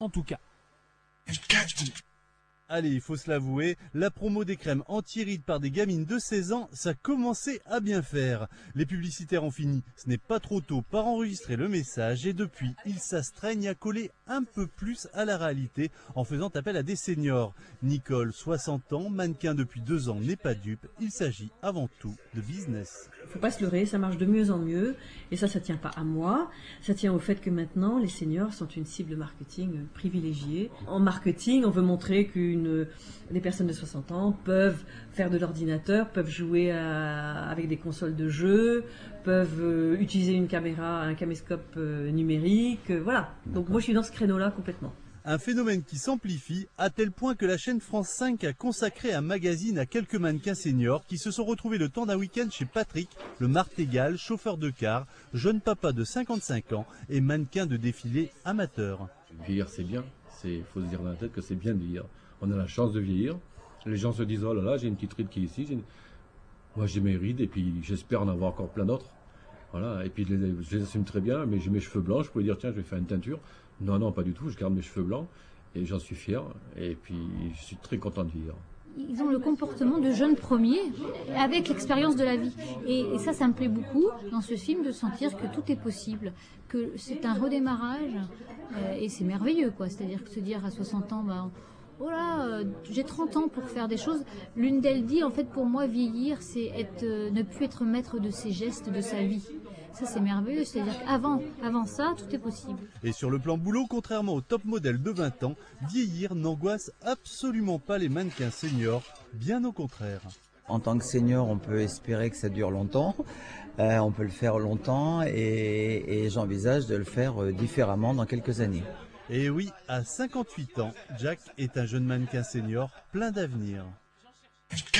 en tout cas. Allez, il faut se l'avouer, la promo des crèmes anti-rides par des gamines de 16 ans, ça commençait à bien faire. Les publicitaires ont fini, ce n'est pas trop tôt pour enregistrer le message et depuis, ils s'astreignent à coller un peu plus à la réalité en faisant appel à des seniors. Nicole, 60 ans, mannequin depuis 2 ans, n'est pas dupe, il s'agit avant tout de business. Faut pas se leurrer, ça marche de mieux en mieux et ça tient pas à moi, ça tient au fait que maintenant les seniors sont une cible marketing privilégiée. En marketing, on veut montrer des personnes de 60 ans peuvent faire de l'ordinateur, peuvent jouer avec des consoles de jeux, peuvent utiliser une caméra, un caméscope numérique, voilà. Donc moi je suis dans ce créneau-là complètement. Un phénomène qui s'amplifie à tel point que la chaîne France 5 a consacré un magazine à quelques mannequins seniors qui se sont retrouvés le temps d'un week-end chez Patrick, le martégal, chauffeur de car, jeune papa de 55 ans et mannequin de défilé amateur. Vieillir c'est bien, il faut se dire dans la tête que c'est bien de vieillir. On a la chance de vieillir, les gens se disent oh là là j'ai une petite ride qui est ici, moi j'ai mes rides et puis j'espère en avoir encore plein d'autres. Voilà, et puis je les assume très bien, mais j'ai mes cheveux blancs, je pouvais dire tiens je vais faire une teinture. Non, pas du tout, je garde mes cheveux blancs et j'en suis fier et puis je suis très content de vivre. Ils ont le comportement de jeunes premiers avec l'expérience de la vie. Et ça me plaît beaucoup dans ce film de sentir que tout est possible, que c'est un redémarrage et c'est merveilleux quoi. C'est-à-dire que se dire à 60 ans, oh là, j'ai 30 ans pour faire des choses. L'une d'elles dit en fait pour moi vieillir c'est ne plus être maître de ses gestes, de sa vie. Ça c'est merveilleux, c'est-à-dire qu'avant ça, tout est possible. Et sur le plan boulot, contrairement au top modèle de 20 ans, vieillir n'angoisse absolument pas les mannequins seniors, bien au contraire. En tant que senior, on peut espérer que ça dure longtemps, on peut le faire longtemps et j'envisage de le faire différemment dans quelques années. Et oui, à 58 ans, Jack est un jeune mannequin senior plein d'avenir.